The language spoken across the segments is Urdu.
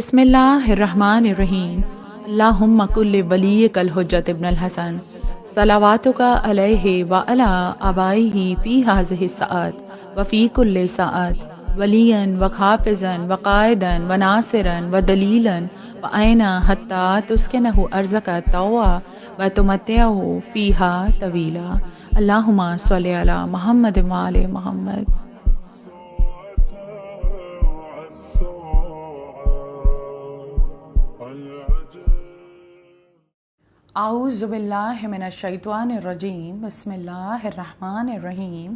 بسم اللہ الرحمن الرحیم اللہم کل ولیک الحجت ابن الحسن صلواتک علیہ وعلی آبائہ فی ہذہ الساعات وفی کل ساعت ولیا وحافظا وقائدا وناصرا ودلیلا وعینا حتی تسکنہ ارضک طوعا وتمتعہ فیہا طویلا اللہم صلی علی محمد وعلی محمد۔ اعوذ باللہ من الشیطان الرجیم بسم اللہ الرحمن الرحیم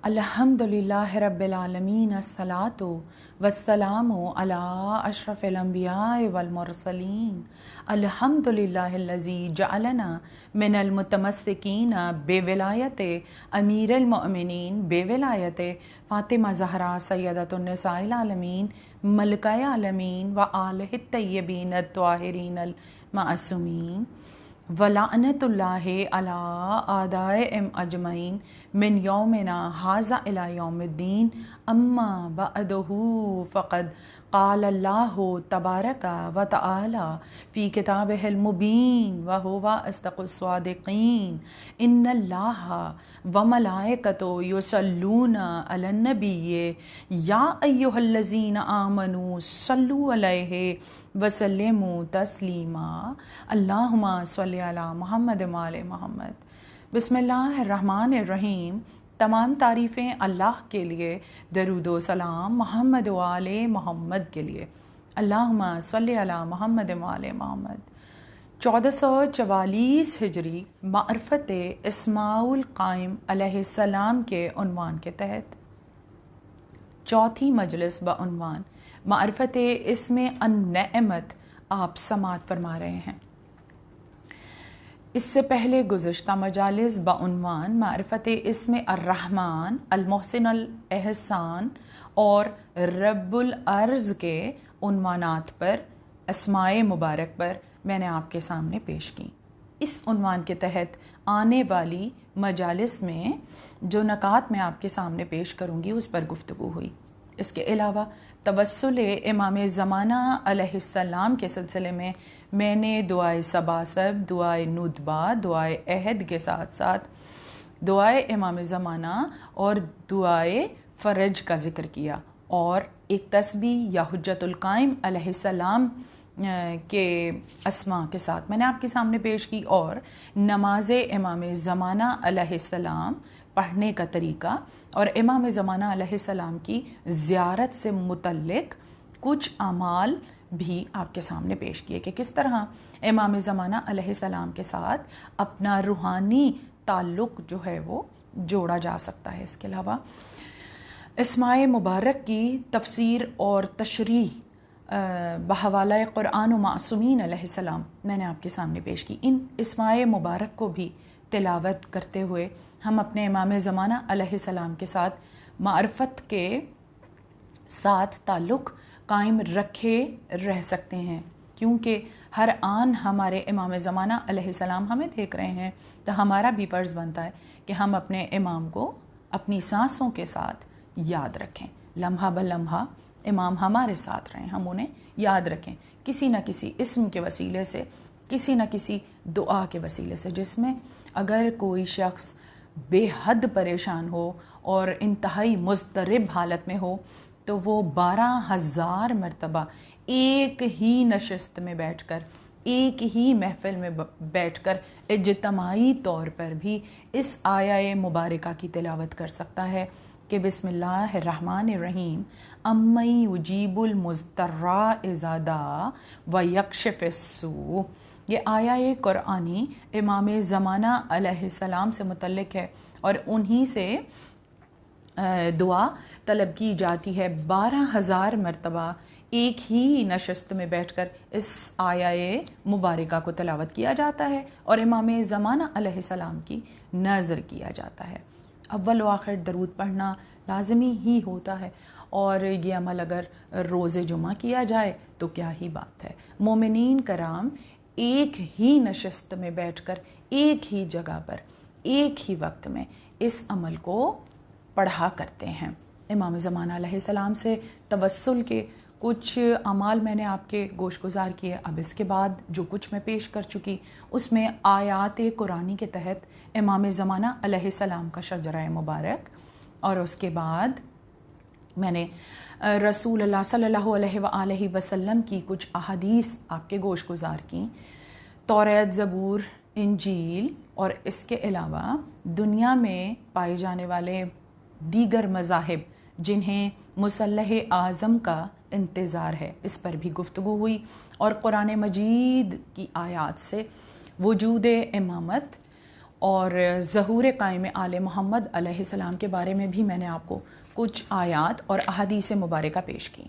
الحمدللہ رب العالمین الصلاۃ والسلام علی اشرف الانبیاء والمرسلین الحمدللہ الذی جعلنا من المتمسکین بولایت امیر المؤمنین بولایت فاطمہ زہرا سیدۃ النساء العالمین ملکہ عالمین وآلہ الطیبین الطاہرین المعصومین ولعنت اللہ علی اعدائہم اجمعین من یومنا ھذا الی یوم الدین اما بعدہ فقد قال اللہ تبارک و تعالی فی کتابہ المبین وہو اصدق الصادقین ان اللہ وملائکتہ یصلون علی النبی یا ایھا الذین آمنوا صلوا علیہ وسلموا تسلیما اللہم صلی علی محمد وعلی محمد۔ بسم اللہ الرحمن الرحیم۔ تمام تعریفیں اللہ کے لیے، درود و سلام محمد وعلی محمد کے لیے۔ اللہم صلی علی محمد وعلی محمد۔ 1444 ہجری معرفت اسماء القائم علیہ السلام کے عنوان کے تحت چوتھی مجلس بعنوان معرفت اسم النعمت آپ سماعت فرما رہے ہیں۔ اس سے پہلے گزشتہ مجالس بعنوان معرفت اسم الرحمن، المحسن الاحسان اور رب الارض کے عنوانات پر، اسماء مبارک پر میں نے آپ کے سامنے پیش کی۔ اس عنوان کے تحت آنے والی مجالس میں جو نکات میں آپ کے سامنے پیش کروں گی اس پر گفتگو ہوئی۔ اس کے علاوہ توسل امام زمانہ علیہ السلام کے سلسلے میں نے دعائے سباسب، دعائے ندبہ، دعائے عہد کے ساتھ ساتھ دعائے امام زمانہ اور دعائے فرج کا ذکر کیا، اور ایک تسبیح یا حجت القائم علیہ السلام کے اسماء کے ساتھ میں نے آپ کے سامنے پیش کی، اور نماز امام زمانہ علیہ السلام پڑھنے کا طریقہ اور امام زمانہ علیہ السلام کی زیارت سے متعلق کچھ اعمال بھی آپ کے سامنے پیش کیے کہ کس طرح امام زمانہ علیہ السلام کے ساتھ اپنا روحانی تعلق جو ہے وہ جوڑا جا سکتا ہے۔ اس کے علاوہ اسماء مبارک کی تفسیر اور تشریح بحوالہ قرآن و معصومین علیہ السلام میں نے آپ کے سامنے پیش کی۔ ان اسماء مبارک کو بھی تلاوت کرتے ہوئے ہم اپنے امام زمانہ علیہ السلام کے ساتھ معرفت کے ساتھ تعلق قائم رکھے رہ سکتے ہیں، کیونکہ ہر آن ہمارے امام زمانہ علیہ السلام ہمیں دیکھ رہے ہیں، تو ہمارا بھی فرض بنتا ہے کہ ہم اپنے امام کو اپنی سانسوں کے ساتھ یاد رکھیں، لمحہ بلمحہ امام ہمارے ساتھ رہیں، ہم انہیں یاد رکھیں کسی نہ کسی اسم کے وسیلے سے، کسی نہ کسی دعا کے وسیلے سے، جس میں اگر کوئی شخص بے حد پریشان ہو اور انتہائی مضطرب حالت میں ہو تو وہ 12,000 مرتبہ ایک ہی نشست میں بیٹھ کر، ایک ہی محفل میں بیٹھ کر اجتماعی طور پر بھی اس آیہ مبارکہ کی تلاوت کر سکتا ہے کہ بسم اللہ الرحمن الرحیم امن یجیب المضطر اذا دعا ویکشف السوء۔ یہ آیہ قرآنی امام زمانہ علیہ السلام سے متعلق ہے اور انہی سے دعا طلب کی جاتی ہے۔ 12,000 مرتبہ ایک ہی نشست میں بیٹھ کر اس آیہ مبارکہ کو تلاوت کیا جاتا ہے اور امام زمانہ علیہ السلام کی نظر کیا جاتا ہے۔ اول و آخر درود پڑھنا لازمی ہی ہوتا ہے، اور یہ عمل اگر روز جمعہ کیا جائے تو کیا ہی بات ہے۔ مومنین کرام ایک ہی نشست میں بیٹھ کر، ایک ہی جگہ پر، ایک ہی وقت میں اس عمل کو پڑھا کرتے ہیں۔ امام زمانہ علیہ السلام سے توسل کے کچھ اعمال میں نے آپ کے گوش گزار کیے. اب اس کے بعد جو کچھ میں پیش کر چکی اس میں آیات قرآنی کے تحت امام زمانہ علیہ السلام کا شجرہ مبارک، اور اس کے بعد میں نے رسول اللہ صلی اللہ علیہ وآلہ وسلم کی کچھ احادیث آپ کے گوش گزار کی، توریت، زبور، انجیل، اور اس کے علاوہ دنیا میں پائے جانے والے دیگر مذاہب جنہیں مسلح اعظم کا انتظار ہے اس پر بھی گفتگو ہوئی، اور قرآن مجید کی آیات سے وجود امامت اور ظہور قائم آل محمد علیہ السلام کے بارے میں بھی میں نے آپ کو کچھ آیات اور احادیث مبارکہ پیش کی.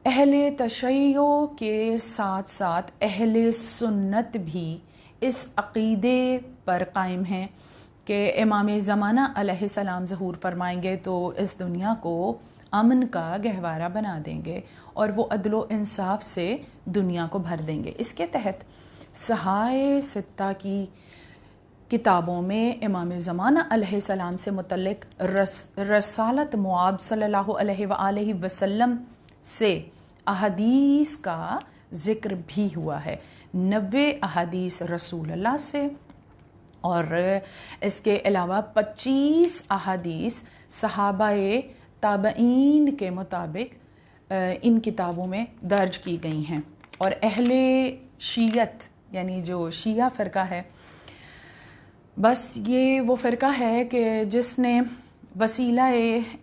اہل تشیع کے ساتھ ساتھ اہل سنت بھی اس عقیدے پر قائم ہیں کہ امام زمانہ علیہ السلام ظہور فرمائیں گے تو اس دنیا کو امن کا گہوارہ بنا دیں گے اور وہ عدل و انصاف سے دنیا کو بھر دیں گے. اس کے تحت صحائح ستہ کی کتابوں میں امام زمانہ علیہ السلام سے متعلق رسالت معاب صلی اللہ علیہ وآلہ وسلم سے احادیث کا ذکر بھی ہوا ہے. 90 احادیث رسول اللہ سے، اور اس کے علاوہ 25 احادیث صحابہ تابعین کے مطابق ان کتابوں میں درج کی گئی ہیں. اور اہل شیعت یعنی جو شیعہ فرقہ ہے، بس یہ وہ فرقہ ہے کہ جس نے وسیلہ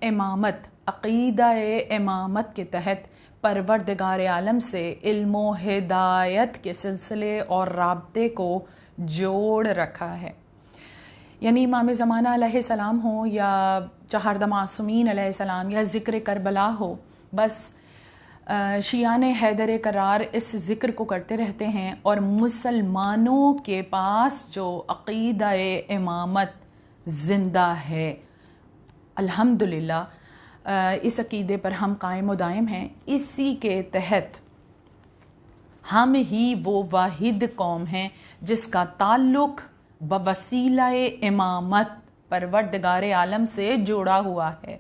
امامت، عقیدہ امامت کے تحت پروردگار عالم سے علم و ہدایت کے سلسلے اور رابطے کو جوڑ رکھا ہے. یعنی امام زمانہ علیہ السلام ہو یا چہاردہ معصومین علیہ السلام یا ذکر کربلا ہو، بس شیعان حیدر کرار اس ذکر کو کرتے رہتے ہیں. اور مسلمانوں کے پاس جو عقیدہ امامت زندہ ہے، الحمدللہ اس عقیدے پر ہم قائم و دائم ہیں. اسی کے تحت ہم ہی وہ واحد قوم ہیں جس کا تعلق بوسیلہ امامت پروردگار عالم سے جوڑا ہوا ہے،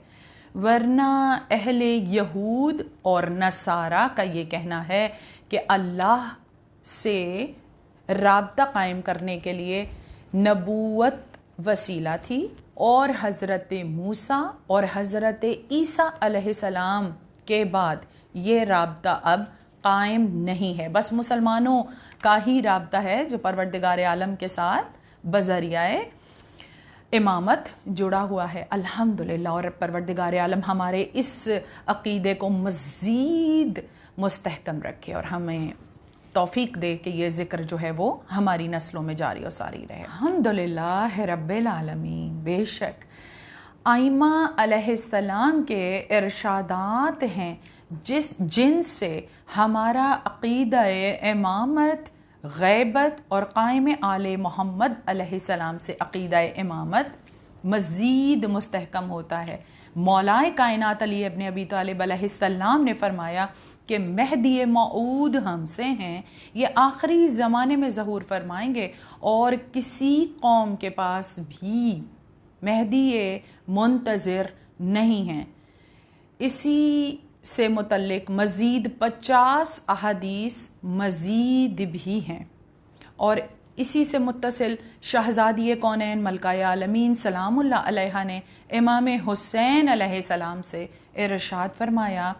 ورنہ اہل یہود اور نصارہ کا یہ کہنا ہے کہ اللہ سے رابطہ قائم کرنے کے لیے نبوت وسیلہ تھی، اور حضرت موسیٰ اور حضرت عیسیٰ علیہ السلام کے بعد یہ رابطہ اب قائم نہیں ہے. بس مسلمانوں کا ہی رابطہ ہے جو پروردگار عالم کے ساتھ بذریعہ امامت جڑا ہوا ہے. الحمدللہ. اور پروردگار عالم ہمارے اس عقیدے کو مزید مستحکم رکھے اور ہمیں توفیق دے کہ یہ ذکر جو ہے وہ ہماری نسلوں میں جاری و ساری رہے. الحمدللہ رب العالمین. بے شک ائمہ علیہ السلام کے ارشادات ہیں جن سے ہمارا عقیدہ امامت، غیبت اور قائم آل محمد علیہ السلام سے عقیدہ امامت مزید مستحکم ہوتا ہے. مولائے کائنات علی ابن ابی طالب علیہ السلام نے فرمایا کہ مہدی موعود ہم سے ہیں، یہ آخری زمانے میں ظہور فرمائیں گے اور کسی قوم کے پاس بھی مہدی منتظر نہیں ہیں. اسی سے متعلق مزید 50 احادیث مزید بھی ہیں. اور اسی سے متصل شہزادی کونین ملکہ عالمین سلام اللہ علیہا نے امام حسین علیہ السلام سے ارشاد فرمایا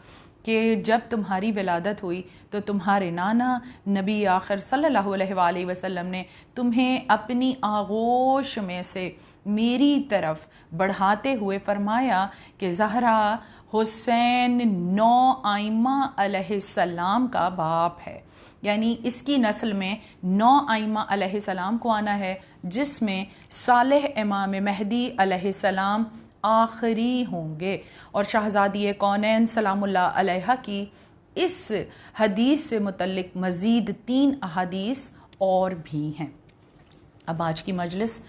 کہ جب تمہاری ولادت ہوئی تو تمہارے نانا نبی آخر صلی اللہ علیہ وآلہ وسلم نے تمہیں اپنی آغوش میں سے میری طرف بڑھاتے ہوئے فرمایا کہ زہرا حسین 9 ائمہ علیہ السلام کا باپ ہے. یعنی اس کی نسل میں 9 ائمہ علیہ السلام کو آنا ہے، جس میں صالح امام مہدی علیہ السلام آخری ہوں گے. اور شہزادی کونین سلام اللہ علیہا کی اس حدیث سے متعلق مزید 3 احادیث اور بھی ہیں. اب آج کی مجلس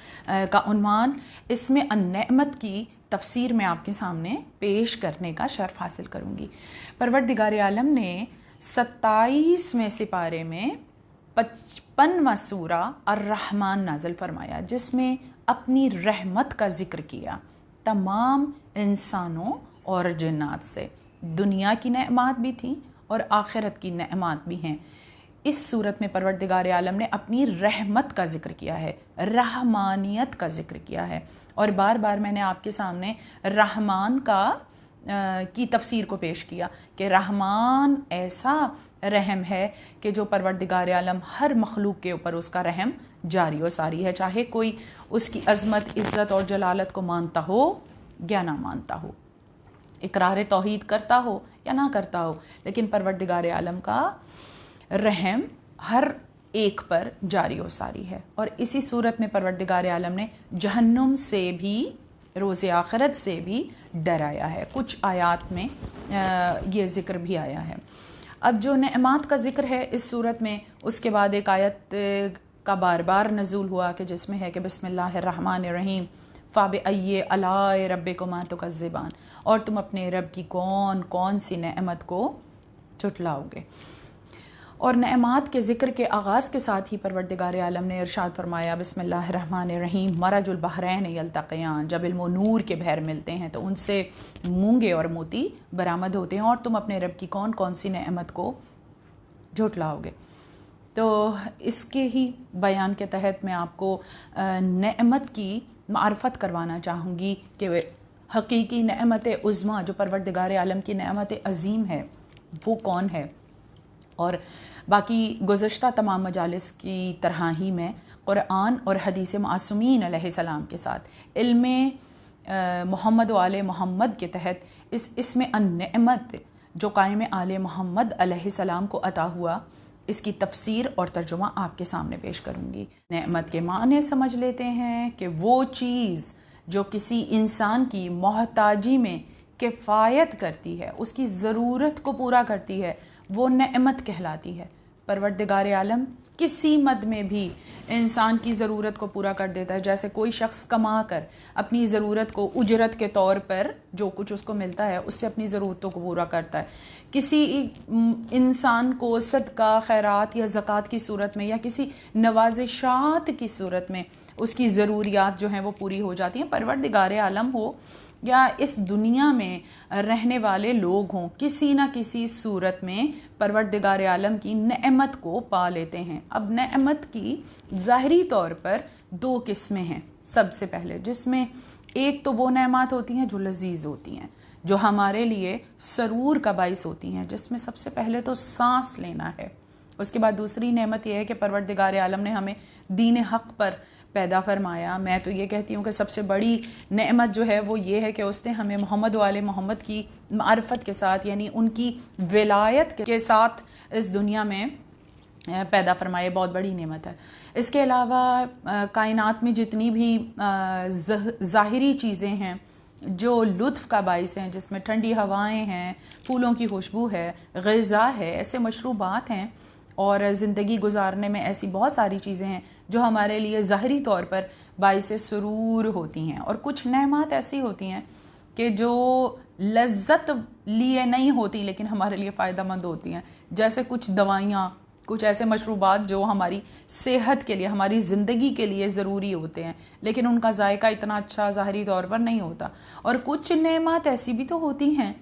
کا عنوان اس میں النعمت کی تفسیر میں آپ کے سامنے پیش کرنے کا شرف حاصل کروں گی. پروردگار عالم نے 27ویں سپارے میں 55واں سورہ الرحمن نازل فرمایا، جس میں اپنی رحمت کا ذکر کیا تمام انسانوں اور جنات سے. دنیا کی نعمات بھی تھیں اور آخرت کی نعمات بھی ہیں۔ اس صورت میں پروردگار عالم نے اپنی رحمت کا ذکر کیا ہے، رحمانیت کا ذکر کیا ہے، اور بار بار میں نے آپ کے سامنے رحمان کی تفسیر کو پیش کیا کہ رحمان ایسا رحم ہے کہ جو پروردگار عالم ہر مخلوق کے اوپر اس کا رحم جاری و ساری ہے، چاہے کوئی اس کی عظمت، عزت اور جلالت کو مانتا ہو یا نہ مانتا ہو، اقرار توحید کرتا ہو یا نہ کرتا ہو، لیکن پروردگار عالم کا رحم ہر ایک پر جاری و ساری ہے۔ اور اسی صورت میں پروردگار عالم نے جہنم سے بھی، روز آخرت سے بھی ڈرایا ہے، کچھ آیات میں یہ ذکر بھی آیا ہے۔ اب جو نعمات کا ذکر ہے اس صورت میں، اس کے بعد ایک آیت کا بار بار نزول ہوا کہ جس میں ہے کہ بسم اللہ الرحمن الرحیم فَبِأَيِّ آلَاءِ رَبِّكُمَا تُكَذِّبَانِ، اور تم اپنے رب کی کون کون سی نعمت کو جھٹلاؤ گے۔ اور نعمات کے ذکر کے آغاز کے ساتھ ہی پروردگار عالم نے ارشاد فرمایا بسم اللہ الرحمن الرحیم مرج البحرین یلتقیان، جب علم و نور کے بحر ملتے ہیں تو ان سے مونگے اور موتی برآمد ہوتے ہیں، اور تم اپنے رب کی کون کون سی نعمت کو جھٹلاؤ گے۔ تو اس کے ہی بیان کے تحت میں آپ کو نعمت کی معرفت کروانا چاہوں گی کہ حقیقی نعمت عظمیٰ جو پروردگار عالم کی نعمت عظیم ہے وہ کون ہے۔ اور باقی گزشتہ تمام مجالس کی طرح ہی میں قرآن اور حدیث معصومین علیہ السلام کے ساتھ علم محمد و آل محمد کے تحت اس اسم النعمت جو قائم آل محمد علیہ السلام کو عطا ہوا، اس کی تفسیر اور ترجمہ آپ کے سامنے پیش کروں گی۔ نعمت کے معنی سمجھ لیتے ہیں کہ وہ چیز جو کسی انسان کی محتاجی میں کفایت کرتی ہے، اس کی ضرورت کو پورا کرتی ہے، وہ نعمت کہلاتی ہے۔ پروردگار عالم کسی مد میں بھی انسان کی ضرورت کو پورا کر دیتا ہے، جیسے کوئی شخص کما کر اپنی ضرورت کو اجرت کے طور پر جو کچھ اس کو ملتا ہے اس سے اپنی ضرورتوں کو پورا کرتا ہے۔ کسی انسان کو صدقہ، خیرات یا زکوٰۃ کی صورت میں یا کسی نوازشات کی صورت میں اس کی ضروریات جو ہیں وہ پوری ہو جاتی ہیں۔ پروردگار عالم ہو یا اس دنیا میں رہنے والے لوگ ہوں، کسی نہ کسی صورت میں پروردگار عالم کی نعمت کو پا لیتے ہیں۔ اب نعمت کی ظاہری طور پر دو قسمیں ہیں۔ سب سے پہلے جس میں ایک تو وہ نعمات ہوتی ہیں جو لذیذ ہوتی ہیں، جو ہمارے لیے سرور کا باعث ہوتی ہیں، جس میں سب سے پہلے تو سانس لینا ہے۔ اس کے بعد دوسری نعمت یہ ہے کہ پروردگار عالم نے ہمیں دین حق پر پیدا فرمایا۔ میں تو یہ کہتی ہوں کہ سب سے بڑی نعمت جو ہے وہ یہ ہے کہ اس نے ہمیں محمد و آل محمد کی معرفت کے ساتھ، یعنی ان کی ولایت کے ساتھ اس دنیا میں پیدا فرمائے، بہت بڑی نعمت ہے۔ اس کے علاوہ کائنات میں جتنی بھی ظاہری چیزیں ہیں جو لطف کا باعث ہیں، جس میں ٹھنڈی ہوائیں ہیں، پھولوں کی خوشبو ہے، غذا ہے، ایسے مشروبات ہیں، اور زندگی گزارنے میں ایسی بہت ساری چیزیں ہیں جو ہمارے لیے ظاہری طور پر باعث سرور ہوتی ہیں، اور کچھ نعمات ایسی ہوتی ہیں کہ جو لذت لیے نہیں ہوتی لیکن ہمارے لیے فائدہ مند ہوتی ہیں، جیسے کچھ دوائیاں، کچھ ایسے مشروبات جو ہماری صحت کے لیے، ہماری زندگی کے لیے ضروری ہوتے ہیں لیکن ان کا ذائقہ اتنا اچھا ظاہری طور پر نہیں ہوتا۔ اور کچھ نعمات ایسی بھی تو ہوتی ہیں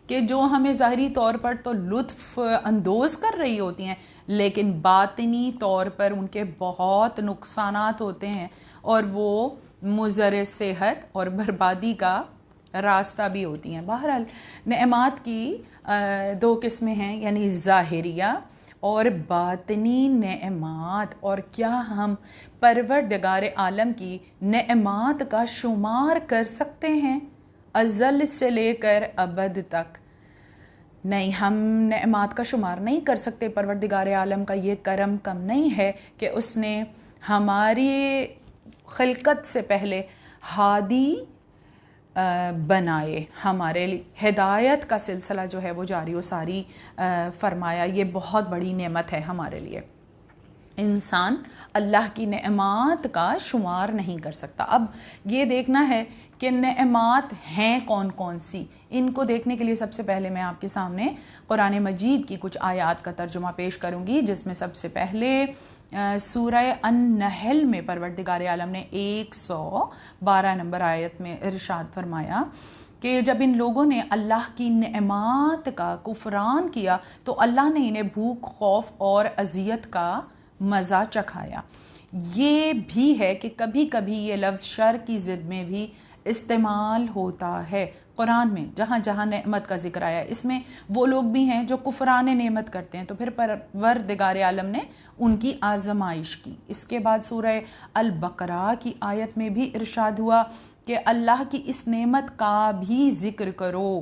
کہ جو ہمیں ظاہری طور پر تو لطف اندوز کر رہی ہوتی ہیں لیکن باطنی طور پر ان کے بہت نقصانات ہوتے ہیں، اور وہ مضر صحت اور بربادی کا راستہ بھی ہوتی ہیں۔ بہرحال نعمات کی دو قسمیں ہیں، یعنی ظاہریہ اور باطنی نعمات۔ اور کیا ہم پروردگار عالم کی نعمات کا شمار کر سکتے ہیں ازل سے لے کر ابد تک؟ نہیں، ہم نعمات کا شمار نہیں کر سکتے۔ پروردگار عالم کا یہ کرم کم نہیں ہے کہ اس نے ہماری خلقت سے پہلے ہادی بنائے، ہمارے لیے ہدایت کا سلسلہ جو ہے وہ جاری و ساری فرمایا۔ یہ بہت بڑی نعمت ہے ہمارے لیے۔ انسان اللہ کی نعمات کا شمار نہیں کر سکتا۔ اب یہ دیکھنا ہے کہ نعمات ہیں کون کون سی۔ ان کو دیکھنے کے لیے سب سے پہلے میں آپ کے سامنے قرآن مجید کی کچھ آیات کا ترجمہ پیش کروں گی، جس میں سب سے پہلے سورہ النحل میں پروردگار عالم نے 112 نمبر آیت میں ارشاد فرمایا کہ جب ان لوگوں نے اللہ کی نعمات کا کفران کیا تو اللہ نے انہیں بھوک، خوف اور اذیت کا مزہ چکھایا۔ یہ بھی ہے کہ کبھی کبھی یہ لفظ شر کی ضد میں بھی استعمال ہوتا ہے قرآن میں، جہاں جہاں نعمت کا ذکر آیا اس میں وہ لوگ بھی ہیں جو کفران نعمت کرتے ہیں، تو پھر پروردگار عالم نے ان کی آزمائش کی۔ اس کے بعد سورہ البقرہ کی آیت میں بھی ارشاد ہوا کہ اللہ کی اس نعمت کا بھی ذکر کرو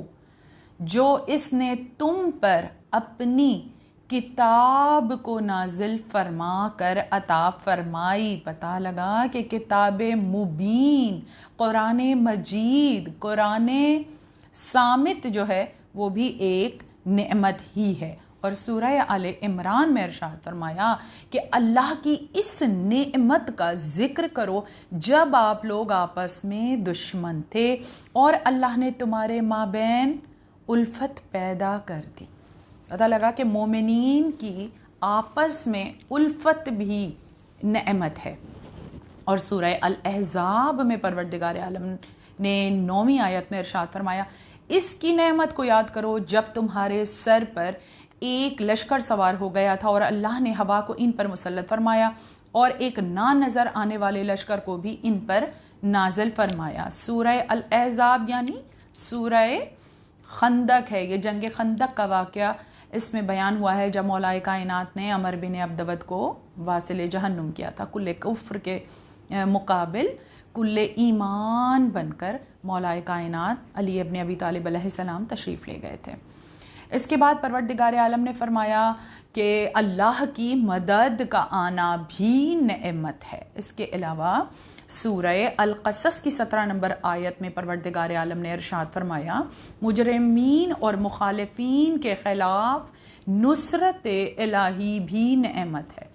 جو اس نے تم پر اپنی کتاب کو نازل فرما کر عطا فرمائی۔ پتہ لگا کہ کتاب مبین، قرآن مجید، قرآن صامت جو ہے وہ بھی ایک نعمت ہی ہے۔ اور سورہ آل عمران میں ارشاد فرمایا کہ اللہ کی اس نعمت کا ذکر کرو جب آپ لوگ آپس میں دشمن تھے اور اللہ نے تمہارے مابین الفت پیدا کر دی۔ پتہ لگا کہ مومنین کی آپس میں الفت بھی نعمت ہے۔ اور سورہ الاحزاب میں پروردگار عالم نے 9ویں آیت میں ارشاد فرمایا اس کی نعمت کو یاد کرو جب تمہارے سر پر ایک لشکر سوار ہو گیا تھا اور اللہ نے ہوا کو ان پر مسلط فرمایا اور ایک نہ نظر آنے والے لشکر کو بھی ان پر نازل فرمایا۔ سورہ الاحزاب یعنی سورہ خندق ہے، یہ جنگ خندق کا واقعہ اس میں بیان ہوا ہے جب مولا کائنات نے عمر بن عبدود کو واصل جہنم کیا تھا۔ کل کفر کے مقابل کل ایمان بن کر مولا کائنات علی ابن ابی طالب علیہ السلام تشریف لے گئے تھے۔ اس کے بعد پروردگار عالم نے فرمایا کہ اللہ کی مدد کا آنا بھی نعمت ہے۔ اس کے علاوہ سورہ القصص کی 17 نمبر آیت میں پروردگار عالم نے ارشاد فرمایا مجرمین اور مخالفین کے خلاف نصرت الہی بھی نعمت ہے،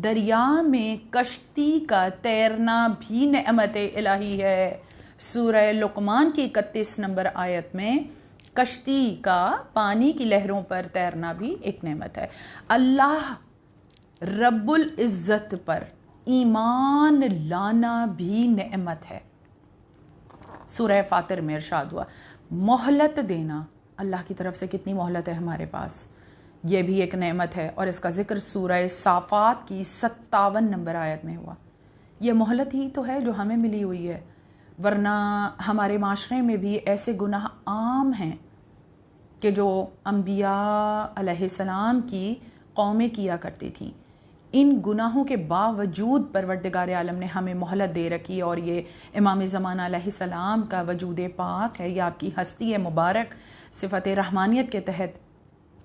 دریا میں کشتی کا تیرنا بھی نعمت الہی ہے۔ سورہ لقمان کی 31 نمبر آیت میں کشتی کا پانی کی لہروں پر تیرنا بھی ایک نعمت ہے۔ اللہ رب العزت پر ایمان لانا بھی نعمت ہے۔ سورہ فاطر میں ارشاد ہوا مہلت دینا، اللہ کی طرف سے کتنی مہلت ہے ہمارے پاس، یہ بھی ایک نعمت ہے۔ اور اس کا ذکر سورہ صافات کی 57 نمبر آیت میں ہوا۔ یہ مہلت ہی تو ہے جو ہمیں ملی ہوئی ہے، ورنہ ہمارے معاشرے میں بھی ایسے گناہ عام ہیں کہ جو انبیاء علیہ السلام کی قومیں کیا کرتی تھیں۔ ان گناہوں کے باوجود پروردگار عالم نے ہمیں مہلت دے رکھی، اور یہ امام زمانہ علیہ السلام کا وجود پاک ہے، یہ آپ کی ہستی ہے مبارک، صفت رحمانیت کے تحت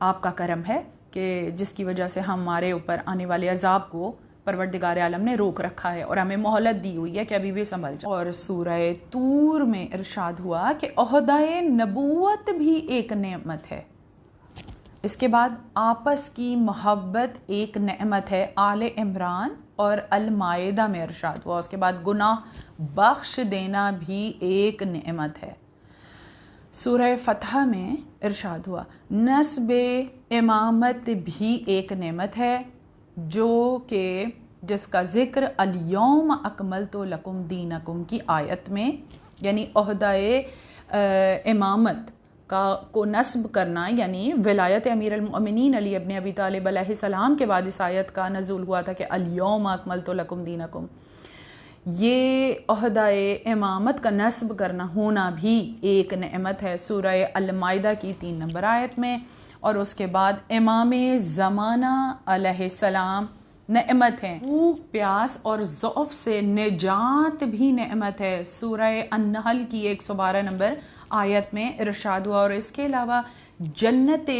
آپ کا کرم ہے کہ جس کی وجہ سے ہمارے اوپر آنے والے عذاب کو پروردگار عالم نے روک رکھا ہے اور ہمیں مہلت دی ہوئی ہے کہ ابھی بھی سنبھل جائے۔ اور سورہ طور میں ارشاد ہوا کہ عہدہ نبوت بھی ایک نعمت ہے۔ اس کے بعد آپس کی محبت ایک نعمت ہے، آل عمران اور المائدہ میں ارشاد ہوا۔ اس کے بعد گناہ بخش دینا بھی ایک نعمت ہے۔ سورہ فتح میں ارشاد ہوا نصب امامت بھی ایک نعمت ہے، جو کہ جس کا ذکر الیوم اکملت لکم دینکم کی آیت میں، یعنی عہدہ امامت کو نصب کرنا، یعنی ولایت امیر المؤمنین علی ابن ابی طالب علیہ السلام کے بعد اس آیت کا نزول ہوا تھا کہ الیوم اکملت لکم دینکم۔ یہ عہدہ امامت کا نصب کرنا ہونا بھی ایک نعمت ہے، سورہ المائدہ کی 3 نمبر آیت میں۔ اور اس کے بعد امام زمانہ علیہ السلام نعمت ہیں، بھوک پیاس اور ضعف سے نجات بھی نعمت ہے، سورہ النحل کی 112 نمبر آیت میں ارشاد ہوا۔ اور اس کے علاوہ جنت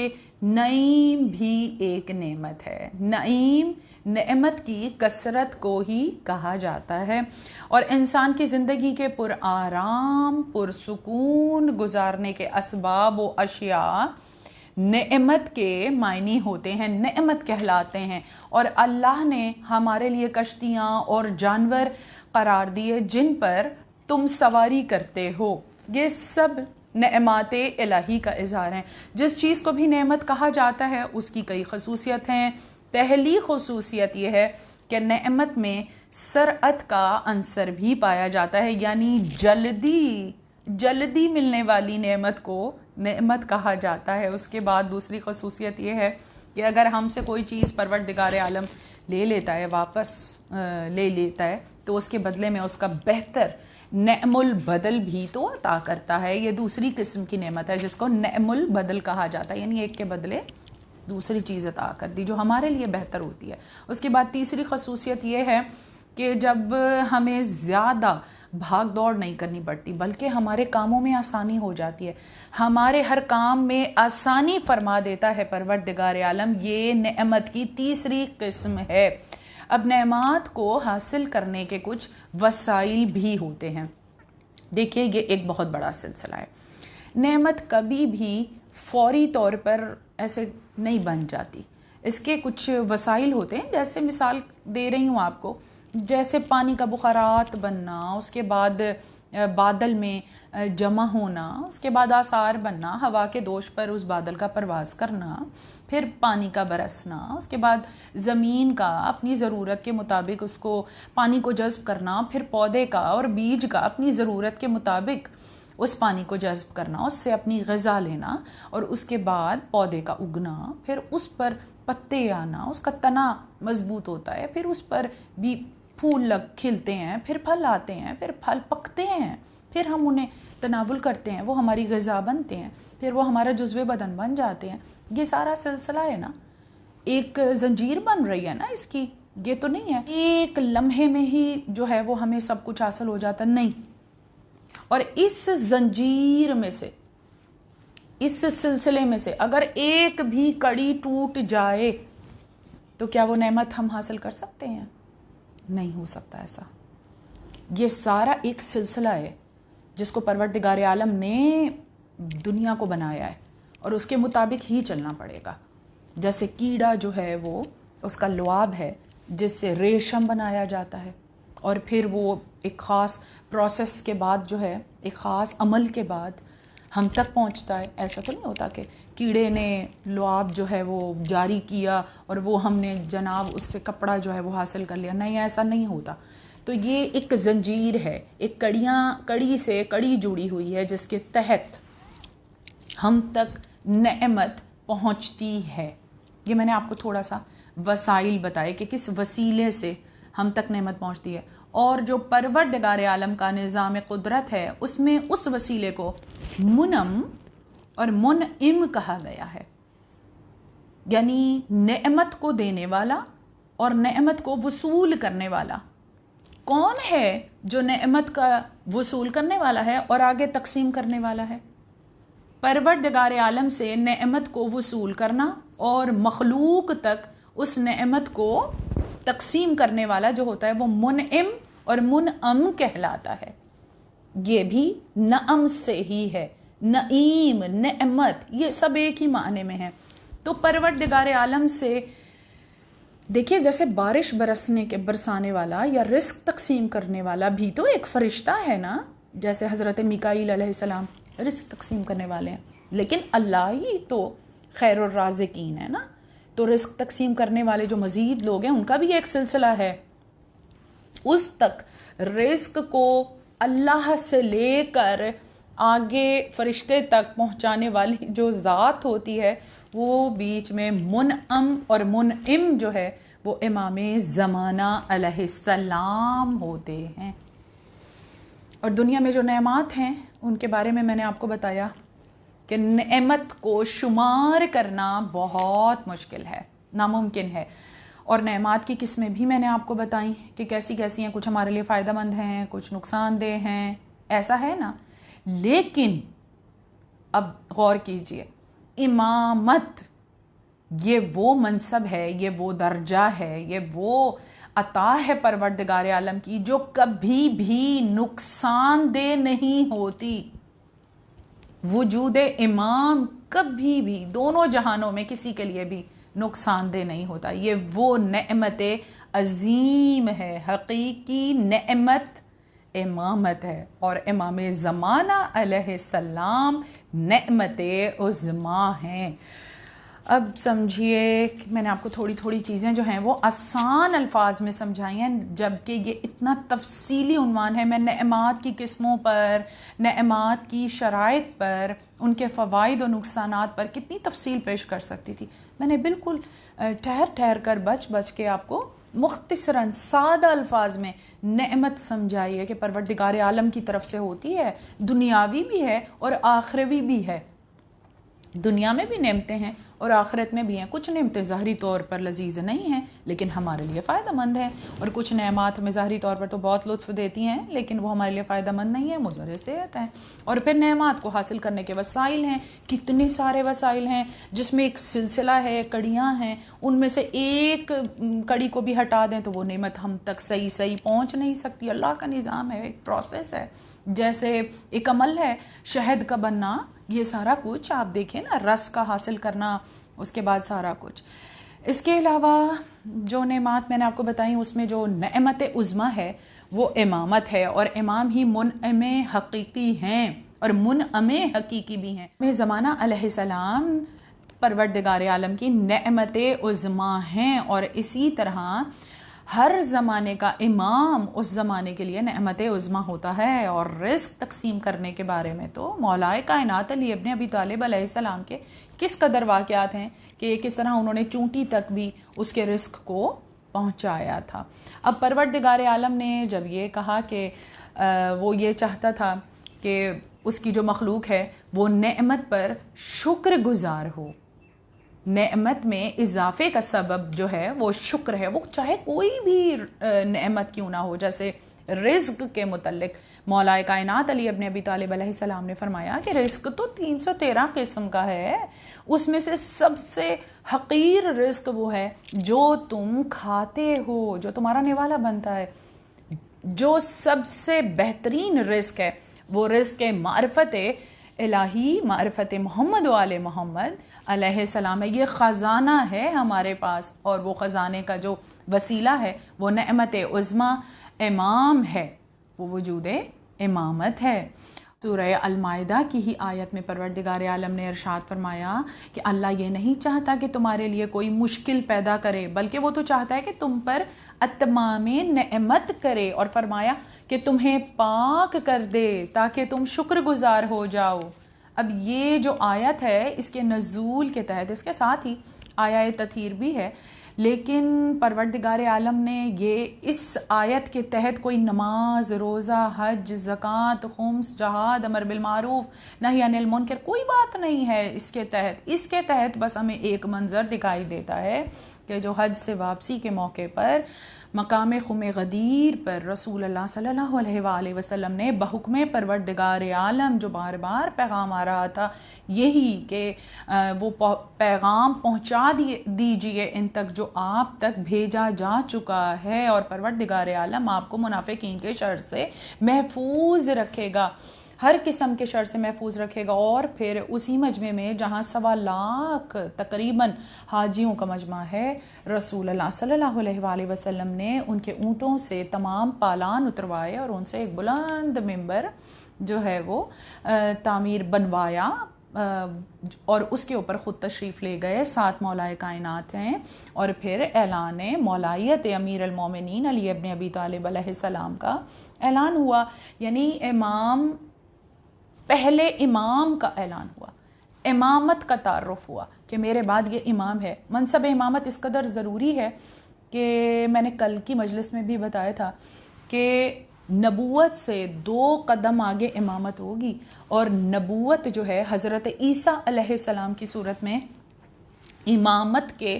نعیم بھی ایک نعمت ہے۔ نعیم نعمت کی کثرت کو ہی کہا جاتا ہے، اور انسان کی زندگی کے پر آرام پرسکون گزارنے کے اسباب و اشیاء نعمت کے معنی ہوتے ہیں، نعمت کہلاتے ہیں۔ اور اللہ نے ہمارے لیے کشتیاں اور جانور قرار دیے جن پر تم سواری کرتے ہو، یہ سب نعمات الہی کا اظہار ہیں۔ جس چیز کو بھی نعمت کہا جاتا ہے اس کی کئی خصوصیت ہیں۔ پہلی خصوصیت یہ ہے کہ نعمت میں سرعت کا عنصر بھی پایا جاتا ہے، یعنی جلدی ملنے والی نعمت کو نعمت کہا جاتا ہے. اس کے بعد دوسری خصوصیت یہ ہے کہ اگر ہم سے کوئی چیز پروردگار عالم لے لیتا ہے، واپس لے لیتا ہے، تو اس کے بدلے میں اس کا بہتر نعم البدل بھی تو عطا کرتا ہے. یہ دوسری قسم کی نعمت ہے جس کو نعم البدل کہا جاتا ہے، یعنی ایک کے بدلے دوسری چیز عطا کر دی جو ہمارے لیے بہتر ہوتی ہے. اس کے بعد تیسری خصوصیت یہ ہے کہ جب ہمیں زیادہ بھاگ دوڑ نہیں کرنی پڑتی بلکہ ہمارے کاموں میں آسانی ہو جاتی ہے، ہمارے ہر کام میں آسانی فرما دیتا ہے پروردگار عالم. یہ نعمت کی تیسری قسم ہے. اب نعمات کو حاصل کرنے کے کچھ وسائل بھی ہوتے ہیں. دیکھیے یہ ایک بہت بڑا سلسلہ ہے. نعمت کبھی بھی فوری طور پر ایسے نہیں بن جاتی. اس کے کچھ وسائل ہوتے ہیں، جیسے مثال دے رہی ہوں آپ کو، جیسے پانی کا بخارات بننا، اس کے بعد بادل میں جمع ہونا، اس کے بعد آثار بننا، ہوا کے دوش پر اس بادل کا پرواز کرنا، پھر پانی کا برسنا، اس کے بعد زمین کا اپنی ضرورت کے مطابق اس کو پانی کو جذب کرنا، پھر پودے کا اور بیج کا اپنی ضرورت کے مطابق اس پانی کو جذب کرنا، اس سے اپنی غذا لینا، اور اس کے بعد پودے کا اگنا، پھر اس پر پتے آنا، اس کا تنا مضبوط ہوتا ہے، پھر اس پر بھی پھول کھلتے ہیں، پھر پھل آتے ہیں، پھر پھل پکتے ہیں، پھر ہم انہیں تناول کرتے ہیں، وہ ہماری غذا بنتے ہیں، پھر وہ ہمارا جزو بدن بن جاتے ہیں. یہ سارا سلسلہ ہے نا، ایک زنجیر بن رہی ہے نا اس کی. یہ تو نہیں ہے ایک لمحے میں ہی جو ہے وہ ہمیں سب کچھ حاصل ہو جاتا، نہیں. اور اس زنجیر میں سے، اس سلسلے میں سے اگر ایک بھی کڑی ٹوٹ جائے تو کیا وہ نعمت ہم حاصل کر سکتے ہیں؟ نہیں ہو سکتا ایسا. یہ سارا ایک سلسلہ ہے جس کو پروردگار عالم نے دنیا کو بنایا ہے اور اس کے مطابق ہی چلنا پڑے گا. جیسے کیڑا جو ہے وہ اس کا لعاب ہے جس سے ریشم بنایا جاتا ہے، اور پھر وہ ایک خاص پروسیس کے بعد جو ہے، ایک خاص عمل کے بعد ہم تک پہنچتا ہے. ایسا تو نہیں ہوتا کہ کیڑے نے لعاب جو ہے وہ جاری کیا اور وہ ہم نے جناب اس سے کپڑا جو ہے وہ حاصل کر لیا. نہیں، ایسا نہیں ہوتا. تو یہ ایک زنجیر ہے، ایک کڑی سے کڑی جڑی ہوئی ہے جس کے تحت ہم تک نعمت پہنچتی ہے. یہ میں نے آپ کو تھوڑا سا وسائل بتائے کہ کس وسیلے سے ہم تک نعمت پہنچتی ہے، اور جو پروردگار عالم کا نظام قدرت ہے اس میں اس وسیلے کو منم اور منعم کہا گیا ہے. یعنی نعمت کو دینے والا اور نعمت کو وصول کرنے والا. کون ہے جو نعمت کا وصول کرنے والا ہے اور آگے تقسیم کرنے والا ہے؟ پروردگار عالم سے نعمت کو وصول کرنا اور مخلوق تک اس نعمت کو تقسیم کرنے والا جو ہوتا ہے وہ منعم اور منعم کہلاتا ہے. یہ بھی نعم سے ہی ہے. نعیم، نعمت، یہ سب ایک ہی معنی میں ہے. تو پروردگار عالم سے دیکھیے، جیسے بارش برسانے والا یا رزق تقسیم کرنے والا بھی تو ایک فرشتہ ہے نا. جیسے حضرت میکائیل علیہ السلام رزق تقسیم کرنے والے ہیں، لیکن اللہ ہی تو خیر الرازقین ہے نا. تو رزق تقسیم کرنے والے جو مزید لوگ ہیں ان کا بھی ایک سلسلہ ہے. اس تک رزق کو اللہ سے لے کر آگے فرشتے تک پہنچانے والی جو ذات ہوتی ہے وہ بیچ میں منعم اور منعم جو ہے وہ امام زمانہ علیہ السلام ہوتے ہیں. اور دنیا میں جو نعمات ہیں ان کے بارے میں نے آپ کو بتایا کہ نعمت کو شمار کرنا بہت مشکل ہے، ناممکن ہے. اور نعمات کی قسمیں بھی میں نے آپ کو بتائیں کہ کیسی کیسی ہیں. کچھ ہمارے لیے فائدہ مند ہیں، کچھ نقصان دہ ہیں، ایسا ہے نا. لیکن اب غور کیجئے، امامت یہ وہ منصب ہے، یہ وہ درجہ ہے، یہ وہ عطا ہے پروردگار عالم کی جو کبھی بھی نقصان دہ نہیں ہوتی. وجود امام کبھی بھی دونوں جہانوں میں کسی کے لیے بھی نقصان دہ نہیں ہوتا. یہ وہ نعمت عظیم ہے، حقیقی نعمت امامت ہے. اور امام زمانہ علیہ السلام نعمت عظمیٰ ہیں. اب سمجھیے کہ میں نے آپ کو تھوڑی تھوڑی چیزیں جو ہیں وہ آسان الفاظ میں سمجھائی ہیں، جبکہ یہ اتنا تفصیلی عنوان ہے۔ میں نعمات کی قسموں پر، نعمات کی شرائط پر، ان کے فوائد و نقصانات پر کتنی تفصیل پیش کر سکتی تھی۔ میں نے بالکل ٹھہر کر بچ کے آپ کو مختصراً سادہ الفاظ میں نعمت سمجھائی ہے کہ پروردگار عالم کی طرف سے ہوتی ہے، دنیاوی بھی ہے اور آخروی بھی ہے۔ دنیا میں بھی نعمتیں ہیں اور آخرت میں بھی ہیں۔ کچھ نعمتیں ظاہری طور پر لذیذ نہیں ہیں لیکن ہمارے لیے فائدہ مند ہیں، اور کچھ نعمات ہمیں ظاہری طور پر تو بہت لطف دیتی ہیں لیکن وہ ہمارے لیے فائدہ مند نہیں ہیں، مضر صحت ہیں۔ اور پھر نعمات کو حاصل کرنے کے وسائل ہیں، کتنے سارے وسائل ہیں جس میں ایک سلسلہ ہے، کڑیاں ہیں، ان میں سے ایک کڑی کو بھی ہٹا دیں تو وہ نعمت ہم تک صحیح پہنچ نہیں سکتی۔ اللہ کا نظام ہے، ایک پروسیس ہے، جیسے ایک عمل ہے شہد کا بننا، یہ سارا کچھ آپ دیکھیں نا، رس کا حاصل کرنا، اس کے بعد سارا کچھ۔ اس کے علاوہ جو نعمات میں نے آپ کو بتائیں اس میں جو نعمت عظمیٰ ہے وہ امامت ہے، اور امام ہی منعم حقیقی ہیں اور منعم حقیقی بھی ہیں۔ میں زمانہ علیہ السلام پروردگار عالم کی نعمت عظمیٰ ہیں، اور اسی طرح ہر زمانے کا امام اس زمانے کے لیے نعمت عظمیٰ ہوتا ہے۔ اور رزق تقسیم کرنے کے بارے میں تو مولا کائنات علی ابن ابی طالب علیہ السلام کے کس قدر واقعات ہیں کہ کس طرح انہوں نے چونٹی تک بھی اس کے رزق کو پہنچایا تھا۔ اب پروردگار عالم نے جب یہ کہا کہ وہ یہ چاہتا تھا کہ اس کی جو مخلوق ہے وہ نعمت پر شکر گزار ہو، نعمت میں اضافے کا سبب جو ہے وہ شکر ہے، وہ چاہے کوئی بھی نعمت کیوں نہ ہو۔ جیسے رزق کے متعلق مولا کائنات علی ابن ابی طالب علیہ السلام نے فرمایا کہ رزق تو 313 قسم کا ہے، اس میں سے سب سے حقیر رزق وہ ہے جو تم کھاتے ہو، جو تمہارا نوالا بنتا ہے۔ جو سب سے بہترین رزق ہے وہ رزق معرفت الہی، معرفت محمد و آل محمد علیہ السلام ہے۔ یہ خزانہ ہے ہمارے پاس، اور وہ خزانے کا جو وسیلہ ہے وہ نعمت عظمیٰ امام ہے، وہ وجود امامت ہے۔ سورہ المائدہ کی ہی آیت میں پروردگار عالم نے ارشاد فرمایا کہ اللہ یہ نہیں چاہتا کہ تمہارے لیے کوئی مشکل پیدا کرے، بلکہ وہ تو چاہتا ہے کہ تم پر اتمام نعمت کرے، اور فرمایا کہ تمہیں پاک کر دے تاکہ تم شکر گزار ہو جاؤ۔ اب یہ جو آیت ہے اس کے نزول کے تحت، اس کے ساتھ ہی آیہ تطہیر بھی ہے، لیکن پروردگار عالم نے یہ اس آیت کے تحت کوئی نماز، روزہ، حج، زکوٰۃ، خمس، جہاد، امر بالمعروف، نہی عن المنکر، کوئی بات نہیں ہے اس کے تحت۔ اس کے تحت بس ہمیں ایک منظر دکھائی دیتا ہے کہ جو حج سے واپسی کے موقع پر مقام خم غدیر پر رسول اللہ صلی اللہ علیہ وآلہ وسلم نے بحکم پروردگار عالم جو بار بار پیغام آ رہا تھا یہی کہ وہ پیغام پہنچا دیجئے ان تک جو آپ تک بھیجا جا چکا ہے، اور پروردگار عالم آپ کو منافقین کے شر سے محفوظ رکھے گا، ہر قسم کے شر سے محفوظ رکھے گا۔ اور پھر اسی مجمع میں جہاں 1.25 لاکھ تقریباً حاجیوں کا مجمع ہے، رسول اللہ صلی اللہ علیہ وآلہ وسلم نے ان کے اونٹوں سے تمام پالان اتروائے اور ان سے ایک بلند ممبر جو ہے وہ تعمیر بنوایا، اور اس کے اوپر خود تشریف لے گئے، ساتھ مولا کائنات ہیں، اور پھر اعلان مولائیت امیر المومنین علی ابن ابی طالب علیہ السلام کا اعلان ہوا، یعنی پہلے امام کا اعلان ہوا، امامت کا تعارف ہوا کہ میرے بعد یہ امام ہے۔ منصب امامت اس قدر ضروری ہے کہ میں نے کل کی مجلس میں بھی بتایا تھا کہ نبوت سے 2 قدم آگے امامت ہوگی، اور نبوت جو ہے حضرت عیسیٰ علیہ السلام کی صورت میں امامت کے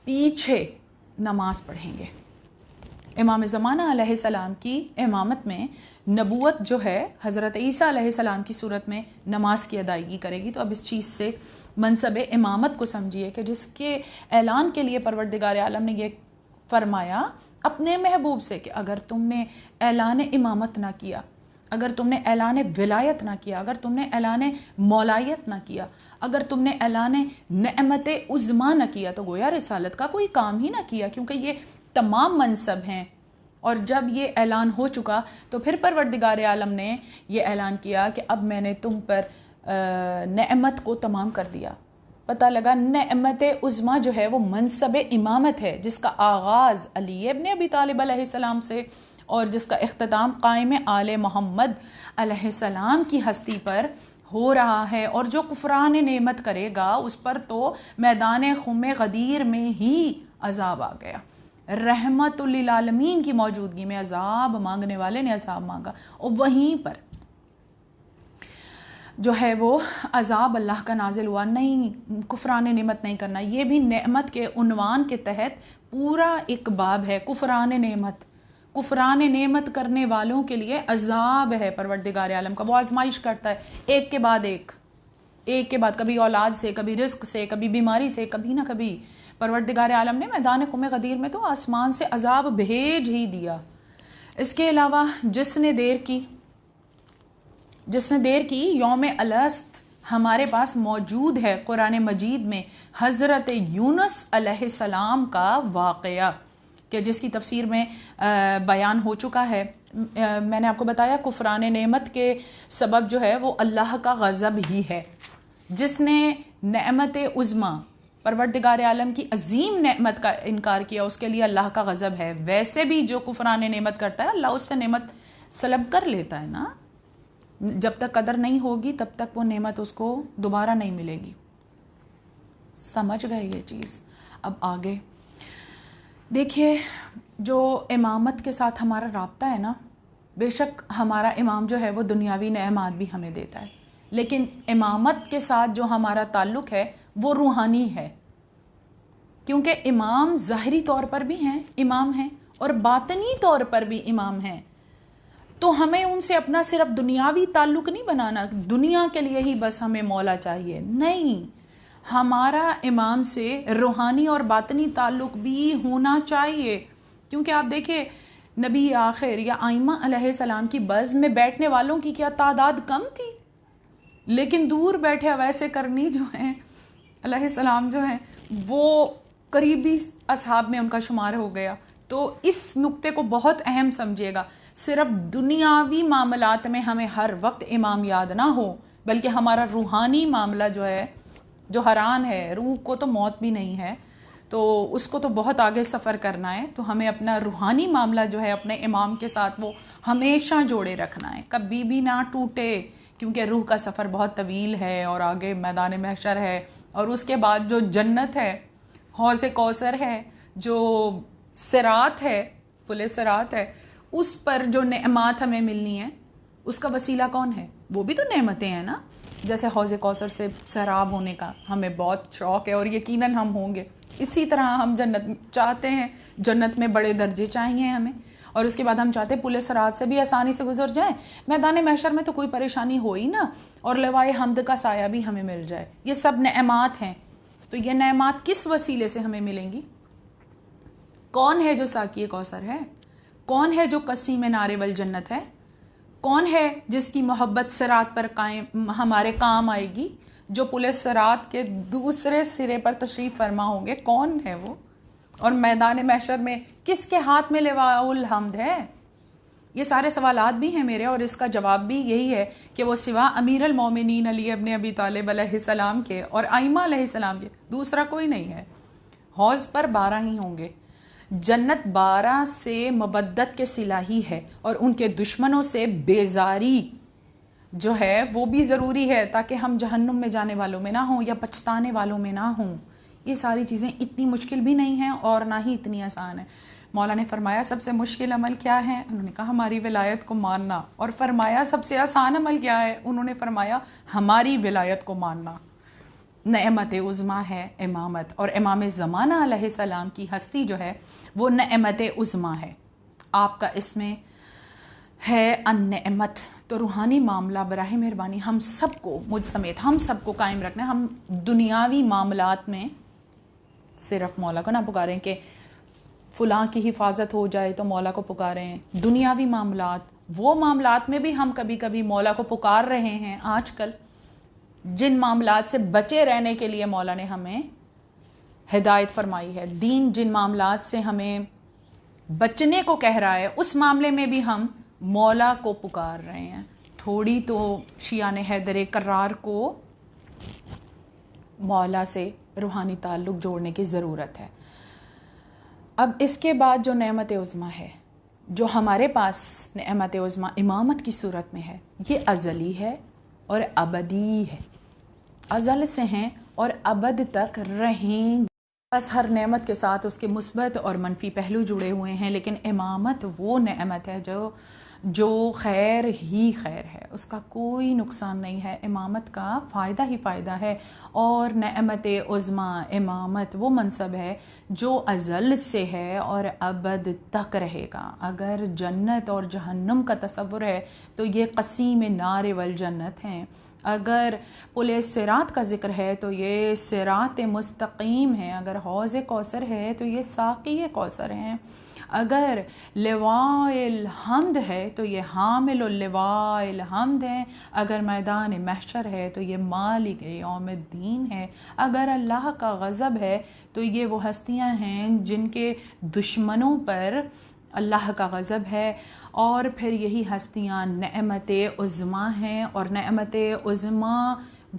پیچھے نماز پڑھیں گے۔ امام زمانہ علیہ السلام کی امامت میں نبوت جو ہے حضرت عیسیٰ علیہ السلام کی صورت میں نماز کی ادائیگی کرے گی۔ تو اب اس چیز سے منصب امامت کو سمجھیے کہ جس کے اعلان کے لیے پروردگار عالم نے یہ فرمایا اپنے محبوب سے کہ اگر تم نے اعلان امامت نہ کیا، اگر تم نے اعلان ولایت نہ کیا، اگر تم نے اعلان مولایت نہ کیا، اگر تم نے اعلان نعمت عظمیٰ نہ کیا، تو گویا رسالت کا کوئی کام ہی نہ کیا، کیونکہ یہ تمام منصب ہیں۔ اور جب یہ اعلان ہو چکا تو پھر پروردگار عالم نے یہ اعلان کیا کہ اب میں نے تم پر نعمت کو تمام کر دیا، پتہ لگا نعمت عظمیٰ جو ہے وہ منصب امامت ہے، جس کا آغاز علی ابن ابی طالب علیہ السلام سے اور جس کا اختتام قائم آل محمد علیہ السلام کی ہستی پر ہو رہا ہے، اور جو کفران نعمت کرے گا اس پر تو میدان خم غدیر میں ہی عذاب آ گیا۔ رحمت للعالمین کی موجودگی میں عذاب مانگنے والے نے عذاب مانگا، اور وہیں پر جو ہے وہ عذاب اللہ کا نازل ہوا۔ نہیں، کفران نعمت نہیں کرنا، یہ بھی نعمت کے عنوان کے تحت پورا ایک باب ہے۔ کفران نعمت، کفران نعمت کرنے والوں کے لیے عذاب ہے پروردگار عالم کا، وہ آزمائش کرتا ہے ایک کے بعد ایک کے بعد، کبھی اولاد سے، کبھی رزق سے، کبھی بیماری سے، کبھی نہ کبھی پروردگار عالم نے میدان خم غدیر میں تو آسمان سے عذاب بھیج ہی دیا۔ اس کے علاوہ جس نے دیر کی یوم الست ہمارے پاس موجود ہے قرآن مجید میں حضرت یونس علیہ السلام کا واقعہ، کہ جس کی تفسیر میں بیان ہو چکا ہے۔ میں نے آپ کو بتایا کفران نعمت کے سبب جو ہے وہ اللہ کا غضب ہی ہے۔ جس نے نعمت عظمیٰ پروردگار عالم کی عظیم نعمت کا انکار کیا اس کے لیے اللہ کا غضب ہے۔ ویسے بھی جو کفران نعمت کرتا ہے اللہ اس سے نعمت سلب کر لیتا ہے نا، جب تک قدر نہیں ہوگی تب تک وہ نعمت اس کو دوبارہ نہیں ملے گی۔ سمجھ گئے یہ چیز؟ اب آگے دیکھیے، جو امامت کے ساتھ ہمارا رابطہ ہے نا، بے شک ہمارا امام جو ہے وہ دنیاوی نعمات بھی ہمیں دیتا ہے، لیکن امامت کے ساتھ جو ہمارا تعلق ہے وہ روحانی ہے، کیونکہ امام ظاہری طور پر بھی ہیں، امام ہیں، اور باطنی طور پر بھی امام ہیں۔ تو ہمیں ان سے اپنا صرف دنیاوی تعلق نہیں بنانا، دنیا کے لیے ہی بس ہمیں مولا چاہیے، نہیں، ہمارا امام سے روحانی اور باطنی تعلق بھی ہونا چاہیے۔ کیونکہ آپ دیکھیں نبی آخر یا ائمہ علیہ السلام کی بزم میں بیٹھنے والوں کی کیا تعداد کم تھی، لیکن دور بیٹھے ویسے کرنی جو ہیں علیہ السلام جو ہیں وہ قریبی اصحاب میں ان کا شمار ہو گیا۔ تو اس نقطے کو بہت اہم سمجھیے گا، صرف دنیاوی معاملات میں ہمیں ہر وقت امام یاد نہ ہو، بلکہ ہمارا روحانی معاملہ جو ہے، جو حران ہے، روح کو تو موت بھی نہیں ہے، تو اس کو تو بہت آگے سفر کرنا ہے، تو ہمیں اپنا روحانی معاملہ جو ہے اپنے امام کے ساتھ وہ ہمیشہ جوڑے رکھنا ہے، کبھی بھی نہ ٹوٹے، کیونکہ روح کا سفر بہت طویل ہے اور آگے میدان محشر ہے، اور اس کے بعد جو جنت ہے، حوض کوثر ہے، جو صراط ہے، پل صراط ہے، اس پر جو نعمات ہمیں ملنی ہیں اس کا وسیلہ کون ہے؟ وہ بھی تو نعمتیں ہیں نا۔ جیسے حوض کوثر سے سیراب ہونے کا ہمیں بہت شوق ہے اور یقیناً ہم ہوں گے، اسی طرح ہم جنت چاہتے ہیں، جنت میں بڑے درجے چاہیے ہمیں، اور اس کے بعد ہم چاہتے ہیں پل صراط سے بھی آسانی سے گزر جائیں، میدان محشر میں تو کوئی پریشانی ہو ہی نہ، اور لوائے حمد کا سایہ بھی ہمیں مل جائے۔ یہ سب نعمات ہیں، تو یہ نعمات کس وسیلے سے ہمیں ملیں گی؟ کون ہے جو ساقی کوثر ہے؟ کون ہے جو قسیم نار والجنت ہے؟ کون ہے جس کی محبت صراط پر قائم ہمارے کام آئے گی، جو پل صراط کے دوسرے سرے پر تشریف فرما ہوں گے؟ کون ہے وہ؟ اور میدان محشر میں کس کے ہاتھ میں لواء الحمد ہے؟ یہ سارے سوالات بھی ہیں میرے، اور اس کا جواب بھی یہی ہے کہ وہ سوا امیر المومنین علی ابن ابی طالب علیہ السلام کے اور ائمہ علیہ السلام کے دوسرا کوئی نہیں ہے۔ حوض پر 12 ہی ہوں گے، جنت 12 سے مبدت کے صلہ ہی ہے، اور ان کے دشمنوں سے بیزاری جو ہے وہ بھی ضروری ہے، تاکہ ہم جہنم میں جانے والوں میں نہ ہوں یا پچھتانے والوں میں نہ ہوں۔ یہ ساری چیزیں اتنی مشکل بھی نہیں ہیں اور نہ ہی اتنی آسان ہیں۔ مولا نے فرمایا سب سے مشکل عمل کیا ہے؟ انہوں نے کہا ہماری ولایت کو ماننا، اور فرمایا سب سے آسان عمل کیا ہے؟ انہوں نے فرمایا ہماری ولایت کو ماننا۔ نعمت عظمیٰ ہے امامت، اور امام زمانہ علیہ السلام کی ہستی جو ہے وہ نعمت عظمیٰ ہے، آپ کا اس میں ہے النعمت۔ تو روحانی معاملہ براہ مہربانی ہم سب کو، مجھ سمیت ہم سب کو قائم رکھنا ہے۔ ہم دنیاوی معاملات میں صرف مولا کو نہ پکاریں کہ فلاں کی حفاظت ہو جائے تو مولا کو پکاریں، دنیاوی معاملات، وہ معاملات میں بھی ہم کبھی کبھی مولا کو پکار رہے ہیں آج کل، جن معاملات سے بچے رہنے کے لیے مولا نے ہمیں ہدایت فرمائی ہے، دین جن معاملات سے ہمیں بچنے کو کہہ رہا ہے اس معاملے میں بھی ہم مولا کو پکار رہے ہیں۔ تھوڑی تو شیعہ حیدر کرار کو مولا سے روحانی تعلق جوڑنے کی ضرورت ہے۔ اب اس کے بعد جو نعمت عظمیٰ ہے، جو ہمارے پاس نعمت عظمیٰ امامت کی صورت میں ہے، یہ ازلی ہے اور ابدی ہے، ازل سے ہیں اور ابد تک رہیں۔ بس ہر نعمت کے ساتھ اس کے مثبت اور منفی پہلو جڑے ہوئے ہیں، لیکن امامت وہ نعمت ہے جو خیر ہی خیر ہے، اس کا کوئی نقصان نہیں ہے، امامت کا فائدہ ہی فائدہ ہے۔ اور نعمت عظمیٰ امامت وہ منصب ہے جو ازل سے ہے اور ابد تک رہے گا۔ اگر جنت اور جہنم کا تصور ہے تو یہ قسیم نار والجنت ہیں، اگر پل صراط کا ذکر ہے تو یہ صراط مستقیم ہیں، اگر حوض کوثر ہے تو یہ ساقی کوثر ہیں، اگر لواء الحمد ہے تو یہ حامل اللواء الحمد ہیں، اگر میدان محشر ہے تو یہ مالک یوم الدین ہے، اگر اللہ کا غضب ہے تو یہ وہ ہستیاں ہیں جن کے دشمنوں پر اللہ کا غضب ہے، اور پھر یہی ہستیاں نعمت عظمیٰ ہیں، اور نعمت عظمیٰ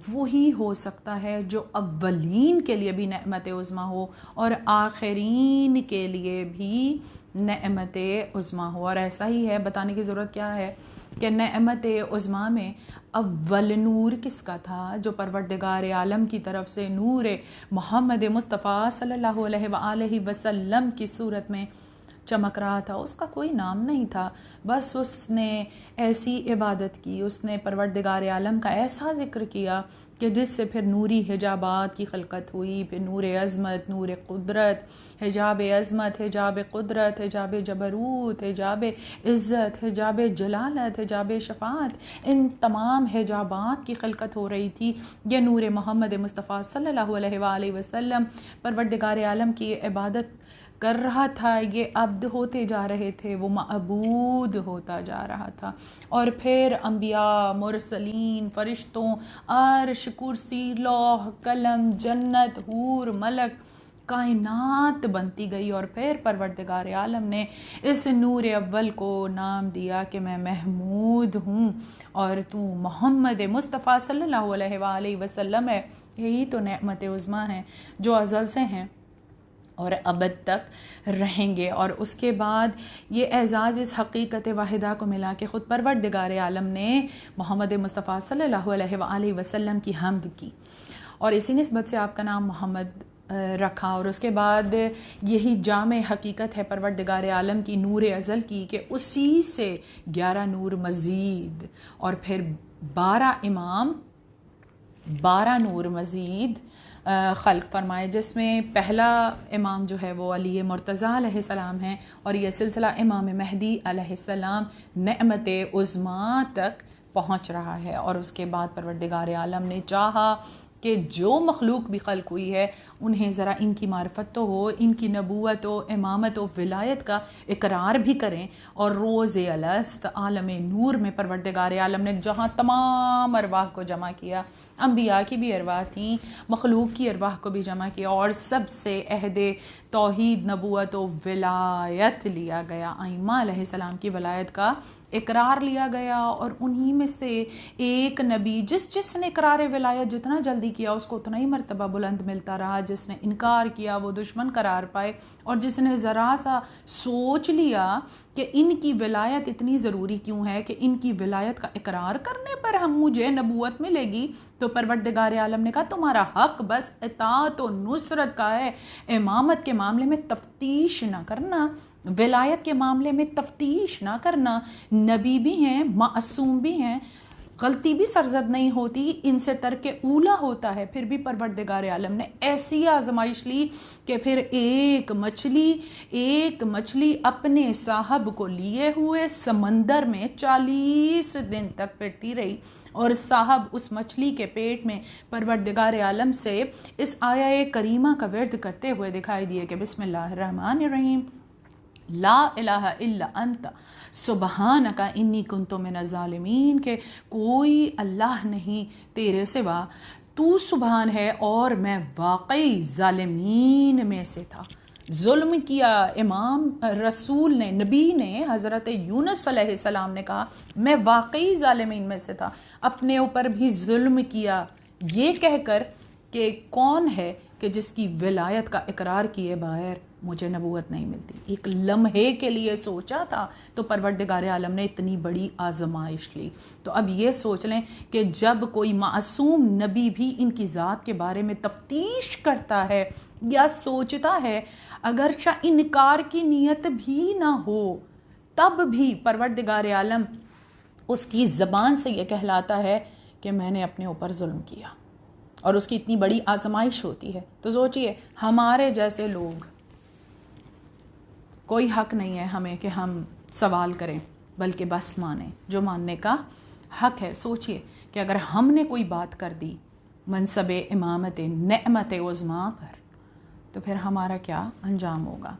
وہی ہو سکتا ہے جو اولین کے لیے بھی نعمت عظمیٰ ہو اور آخرین کے لیے بھی نعمت عظمیٰ ہو۔ اور ایسا ہی ہے، بتانے کی ضرورت کیا ہے کہ نعمت عظمیٰ میں اول نور کس کا تھا؟ جو پروردگار عالم کی طرف سے نور محمد مصطفیٰ صلی اللہ علیہ وآلہ وسلم کی صورت میں چمک رہا تھا، اس کا کوئی نام نہیں تھا، بس اس نے ایسی عبادت کی، اس نے پروردگار عالم کا ایسا ذکر کیا کہ جس سے پھر نوری حجابات کی خلقت ہوئی، پھر نور عظمت، نور قدرت، حجاب عظمت، حجاب قدرت، حجاب جبروت، حجاب عزت، حجاب جلالت، حجاب شفاعت، ان تمام حجابات کی خلقت ہو رہی تھی۔ یہ نور محمد مصطفیٰ صلی اللہ علیہ وآلہ وسلم پروردگار عالم کی عبادت کر رہا تھا، یہ عبد ہوتے جا رہے تھے، وہ معبود ہوتا جا رہا تھا، اور پھر انبیاء، مرسلین، فرشتوں، عرش، کرسی، لوح، قلم، جنت، حور، ملک، کائنات بنتی گئی، اور پھر پروردگار عالم نے اس نور اول کو نام دیا کہ میں محمود ہوں اور تو محمد مصطفیٰ صلی اللہ علیہ وآلہ وسلم ہے۔ یہی تو نعمت عظمیٰ ہیں جو ازل سے ہیں اور ابد تک رہیں گے۔ اور اس کے بعد یہ اعزاز اس حقیقت واحدہ کو ملا کہ خود پروردگار عالم نے محمد مصطفیٰ صلی اللہ علیہ وآلہ وسلم کی حمد کی، اور اسی نسبت سے آپ کا نام محمد رکھا، اور اس کے بعد یہی جامع حقیقت ہے پروردگار عالم کی نور ازل کی کہ اسی سے 11 نور مزید اور پھر 12 امام، 12 نور مزید خلق فرمائے، جس میں پہلا امام جو ہے وہ علی مرتضیٰ علیہ السلام ہیں، اور یہ سلسلہ امام مہدی علیہ السلام نعمت عظمیٰ تک پہنچ رہا ہے۔ اور اس کے بعد پروردگار عالم نے چاہا کہ جو مخلوق بھی خلق ہوئی ہے انہیں ذرا ان کی معرفت تو ہو، ان کی نبوت و امامت و ولایت کا اقرار بھی کریں، اور روز الست عالم نور میں پروردگار عالم نے جہاں تمام ارواح کو جمع کیا، انبیاء کی بھی ارواح تھیں، مخلوق کی ارواح کو بھی جمع کیا، اور سب سے عہد توحید، نبوت و ولایت لیا گیا، ائمہ علیہ السلام کی ولایت کا اقرار لیا گیا، اور انہی میں سے ایک نبی جس نے اقرار ولایت جتنا جلدی کیا اس کو اتنا ہی مرتبہ بلند ملتا رہا، جس نے انکار کیا وہ دشمن قرار پائے، اور جس نے ذرا سا سوچ لیا کہ ان کی ولایت اتنی ضروری کیوں ہے کہ ان کی ولایت کا اقرار کرنے پر مجھے نبوت ملے گی، تو پروردگار عالم نے کہا تمہارا حق بس اطاعت و نصرت کا ہے، امامت کے معاملے میں تفتیش نہ کرنا، ولایت کے معاملے میں تفتیش نہ کرنا، نبی بھی ہیں، معصوم بھی ہیں، غلطی بھی سرزد نہیں ہوتی، ان سے ترک اولا ہوتا ہے، پھر بھی پروردگار عالم نے ایسی آزمائش لی کہ پھر ایک مچھلی اپنے صاحب کو لیے ہوئے سمندر میں 40 دن تک پھرتی رہی، اور صاحب اس مچھلی کے پیٹ میں پروردگار عالم سے اس آیہ کریمہ کا ورد کرتے ہوئے دکھائی دیے کہ بسم اللہ الرحمن الرحیم، لا الہ الا انت سبحانک انی کنت من الظالمین، کہ کوئی اللہ نہیں تیرے سوا، تو سبحان ہے اور میں واقعی ظالمین میں سے تھا۔ ظلم کیا امام رسول نے، نبی نے، حضرت یونس علیہ السلام نے کہا میں واقعی ظالمین میں سے تھا، اپنے اوپر بھی ظلم کیا، یہ کہہ کر کہ کون ہے کہ جس کی ولایت کا اقرار کیے بغیر مجھے نبوت نہیں ملتی. ایک لمحے کے لیے سوچا تھا تو پروردگار عالم نے اتنی بڑی آزمائش لی. تو اب یہ سوچ لیں کہ جب کوئی معصوم نبی بھی ان کی ذات کے بارے میں تفتیش کرتا ہے یا سوچتا ہے، اگرچہ انکار کی نیت بھی نہ ہو، تب بھی پروردگار عالم اس کی زبان سے یہ کہلاتا ہے کہ میں نے اپنے اوپر ظلم کیا، اور اس کی اتنی بڑی آزمائش ہوتی ہے. تو سوچئے ہمارے جیسے لوگ، کوئی حق نہیں ہے ہمیں کہ ہم سوال کریں، بلکہ بس مانیں جو ماننے کا حق ہے. سوچئے کہ اگر ہم نے کوئی بات کر دی منصب امامت نعمت عظمیٰ پر، تو پھر ہمارا کیا انجام ہوگا.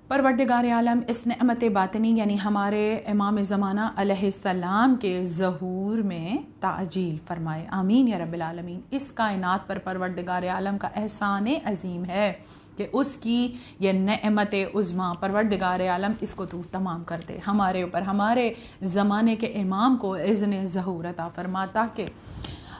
پروردگار عالم اس نعمت باطنی یعنی ہمارے امام زمانہ علیہ السلام کے ظہور میں تعجیل فرمائے. آمین یا رب العالمین. اس کائنات پر پروردگار عالم کا احسان عظیم ہے کہ اس کی یہ نعمت عظمیٰ پروردگار عالم اس کو تو تمام کر دے ہمارے اوپر، ہمارے زمانے کے امام کو اذن ظہور عطا فرما، تاکہ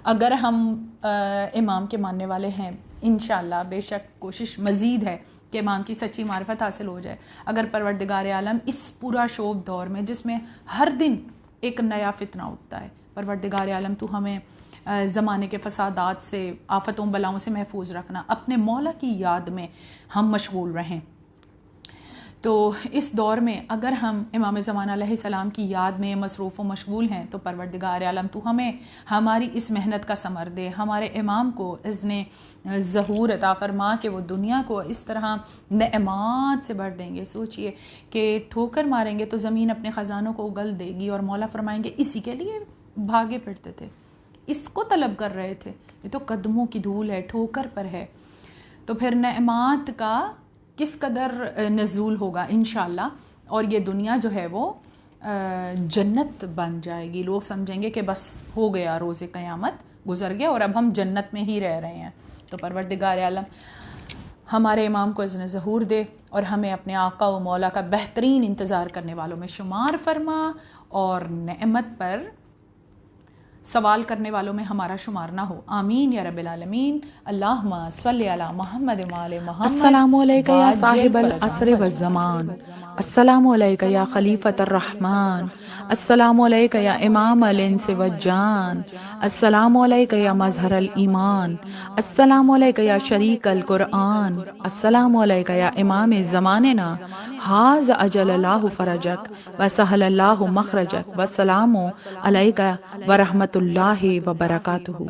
اگر ہم امام کے ماننے والے ہیں، انشاءاللہ بے شک کوشش مزید ہے کہ امام کی سچی معرفت حاصل ہو جائے. اگر پروردگار عالم اس پورا شوب دور میں جس میں ہر دن ایک نیا فتنہ اٹھتا ہے، پروردگار عالم تو ہمیں زمانے کے فسادات سے، آفتوں بلاؤں سے محفوظ رکھنا، اپنے مولا کی یاد میں ہم مشغول رہیں. تو اس دور میں اگر ہم امام زمانہ علیہ السلام کی یاد میں مصروف و مشغول ہیں تو پروردگار عالم تو ہمیں ہماری اس محنت کا ثمر دے، ہمارے امام کو اذن ظہور عطا فرما کہ وہ دنیا کو اس طرح نعمات سے بھر دیں گے. سوچئے کہ ٹھوکر ماریں گے تو زمین اپنے خزانوں کو اگل دے گی، اور مولا فرمائیں گے اسی کے لیے بھاگے پھرتے تھے، اس کو طلب کر رہے تھے، یہ تو قدموں کی دھول ہے، ٹھوکر پر ہے. تو پھر نعمات کا کس قدر نزول ہوگا انشاءاللہ، اور یہ دنیا جو ہے وہ جنت بن جائے گی. لوگ سمجھیں گے کہ بس ہو گیا، روز قیامت گزر گیا اور اب ہم جنت میں ہی رہ رہے ہیں. تو پروردگار عالم ہمارے امام کو اذن ظہور دے اور ہمیں اپنے آقا و مولا کا بہترین انتظار کرنے والوں میں شمار فرما، اور نعمت پر سوال کرنے والوں میں ہمارا شمار نہ ہو. آمین یا رب العالمین. اللہم صلی علی محمد و آل محمد. السلام علیکہ یا صاحب العصر والزمان، السلام علیکہ یا خلیفۃ الرحمن، السلام علیکہ یا امام الانس والجان، السلام علیکہ یا مظہر الایمان، السلام علیکہ یا شریک القرآن، السلام علیکہ یا امام زماننا، حاز اجل اللہ فرجک وسہل اللہ مخرجک، والسلام علیکہ ورحمۃ اللہ وبرکاتہ.